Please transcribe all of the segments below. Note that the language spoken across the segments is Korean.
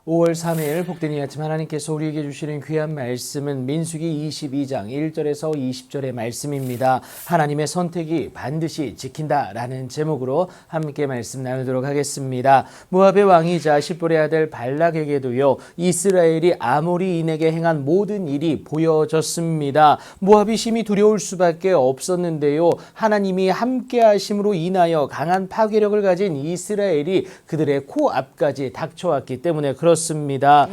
5월 3일 복된 이 아침 하나님께서 우리에게 주시는 귀한 말씀은 민수기 22장 1절에서 20절의 말씀입니다. 하나님의 선택이 반드시 지킨다라는 제목으로 함께 말씀 나누도록 하겠습니다. 모압의 왕이자 십볼의 아들 발락에게도요, 이스라엘이 아모리인에게 행한 모든 일이 보여졌습니다. 모압이 심히 두려울 수밖에 없었는데요, 하나님이 함께 하심으로 인하여 강한 파괴력을 가진 이스라엘이 그들의 코앞까지 닥쳐왔기 때문에 그렇습니다.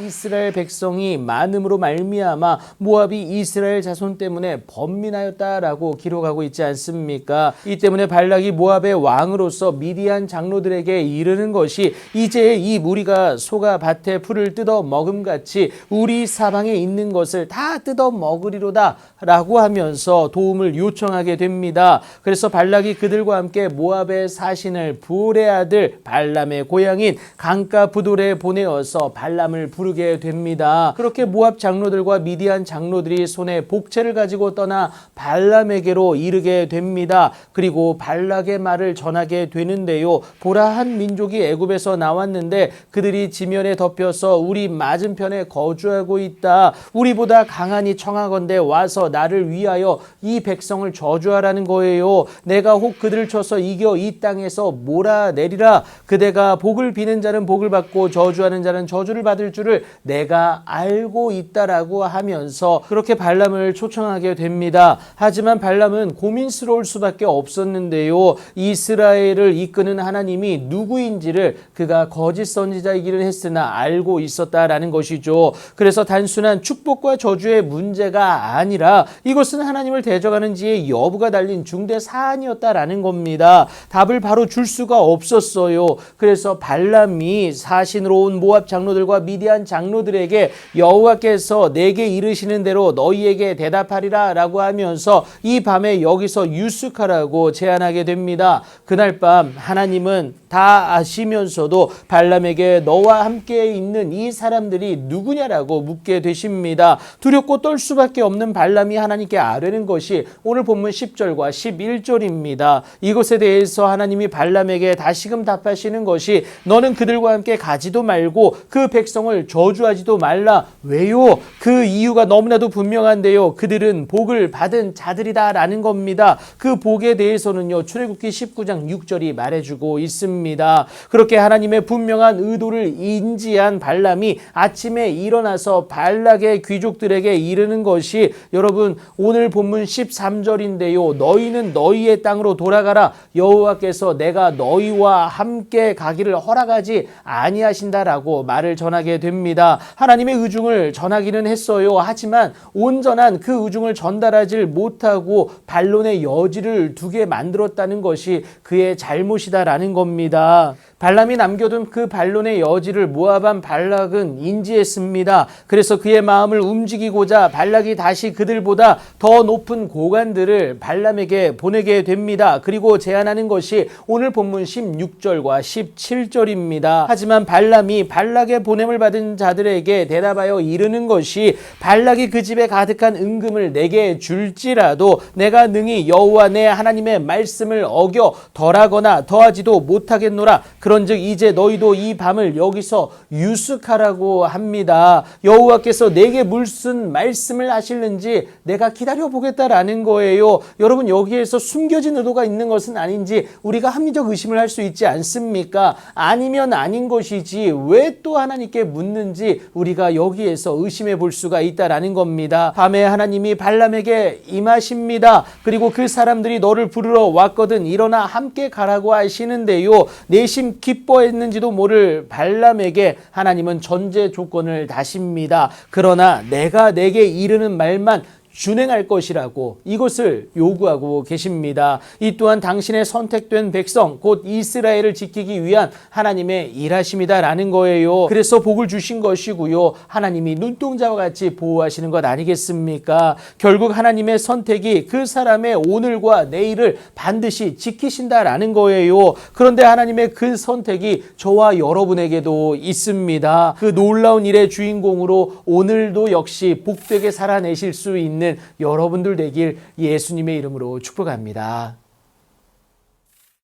이스라엘 백성이 많음으로 말미암아 모압이 이스라엘 자손 때문에 번민하였다라고 기록하고 있지 않습니까? 이 때문에 발락이 모압의 왕으로서 미디안 장로들에게 이르는 것이, 이제 이 무리가 소가 밭에 풀을 뜯어 먹음같이 우리 사방에 있는 것을 다 뜯어 먹으리로다 라고 하면서 도움을 요청하게 됩니다. 그래서 발락이 그들과 함께 모압의 사신을 부올의 아들 발람의 고향인 강가 부돌에 보내어서 발람을 부르게 됩니다. 그렇게 모압 장로들과 미디안 장로들이 손에 복채를 가지고 떠나 발람에게로 이르게 됩니다. 그리고 발락의 말을 전하게 되는데요, 보라, 한 민족이 애굽에서 나왔는데 그들이 지면에 덮여서 우리 맞은편에 거주하고 있다. 우리보다 강하니 청하건대 와서 나를 위하여 이 백성을 저주하라는 거예요. 내가 혹 그들을 쳐서 이겨 이 땅에서 몰아내리라. 그대가 복을 비는 자는 복을 받고 저주하는 자는 저주를 받을 줄을 내가 알고 있다라고 하면서 그렇게 발람을 초청하게 됩니다. 하지만 발람은 고민스러울 수밖에 없었는데요, 이스라엘을 이끄는 하나님이 누구인지를 그가 거짓 선지자이기는 했으나 알고 있었다라는 것이죠. 그래서 단순한 축복과 저주의 문제가 아니라 이것은 하나님을 대적하는 지의 여부가 달린 중대 사안이었다라는 겁니다. 답을 바로 줄 수가 없었어요. 그래서 발람이 사신으로 온 모압 장로들과 미디안 장로들에게 여호와께서 내게 이르시는 대로 너희에게 대답하리라 라고 하면서 이 밤에 여기서 유숙하라고 제안하게 됩니다. 그날 밤 하나님은 다 아시면서도 발람에게 너와 함께 있는 이 사람들이 누구냐라고 묻게 되십니다. 두렵고 떨 수밖에 없는 발람이 하나님께 아뢰는 것이 오늘 본문 10절과 11절입니다. 이것에 대해서 하나님이 발람에게 다시금 답하시는 것이, 너는 그들과 함께 가지도 말고 그 백성을 저주하지도 말라. 왜요? 그 이유가 너무나도 분명한데요, 그들은 복을 받은 자들이다 라는 겁니다. 그 복에 대해서는요, 출애굽기 19장 6절이 말해주고 있습니다. 그렇게 하나님의 분명한 의도를 인지한 발람이 아침에 일어나서 발락의 귀족들에게 이르는 것이, 여러분 오늘 본문 13절인데요, 너희는 너희의 땅으로 돌아가라. 여호와께서 내가 너희와 함께 가기를 허락하지 아니하신다라고 말을 전하게 됩니다. 하나님의 의중을 전하기는 했어요. 하지만 온전한 그 의중을 전달하지 못하고 반론의 여지를 두게 만들었다는 것이 그의 잘못이다라는 겁니다. 발람이 남겨둔 그 반론의 여지를 모압한 발락은 인지했습니다. 그래서 그의 마음을 움직이고자 발락이 다시 그들보다 더 높은 고관들을 발람에게 보내게 됩니다. 그리고 제안하는 것이 오늘 본문 16절과 17절입니다. 하지만 발람이 발락의 보냄을 받은 자들에게 대답하여 이르는 것이, 발락이 그 집에 가득한 은금을 내게 줄지라도 내가 능히 여호와 내 하나님의 말씀을 어겨 덜하거나 더하지도 못하겠노라. 그런즉 이제 너희도 이 밤을 여기서 유숙하라고 합니다. 여호와께서 내게 무슨 말씀을 하실는지 내가 기다려보겠다라는 거예요. 여러분, 여기에서 숨겨진 의도가 있는 것은 아닌지 우리가 합리적 의심을 할 수 있지 않습니까? 아니면 아닌 것이지 왜 또 하나님께 묻는지 우리가 여기에서 의심해 볼 수가 있다라는 겁니다. 밤에 하나님이 발람에게 임하십니다. 그리고 그 사람들이 너를 부르러 왔거든 일어나 함께 가라고 하시는데요, 내심 기뻐했는지도 모를 발람에게 하나님은 전제 조건을 다십니다. 그러나 내가 내게 이르는 말만 준행할 것이라고 이것을 요구하고 계십니다. 이 또한 당신의 선택된 백성 곧 이스라엘을 지키기 위한 하나님의 일하심이다라는 거예요. 그래서 복을 주신 것이고요, 하나님이 눈동자와 같이 보호하시는 것 아니겠습니까? 결국 하나님의 선택이 그 사람의 오늘과 내일을 반드시 지키신다라는 거예요. 그런데 하나님의 그 선택이 저와 여러분에게도 있습니다. 그 놀라운 일의 주인공으로 오늘도 역시 복되게 살아내실 수 있는 여러분들 되길 예수님의 이름으로 축복합니다.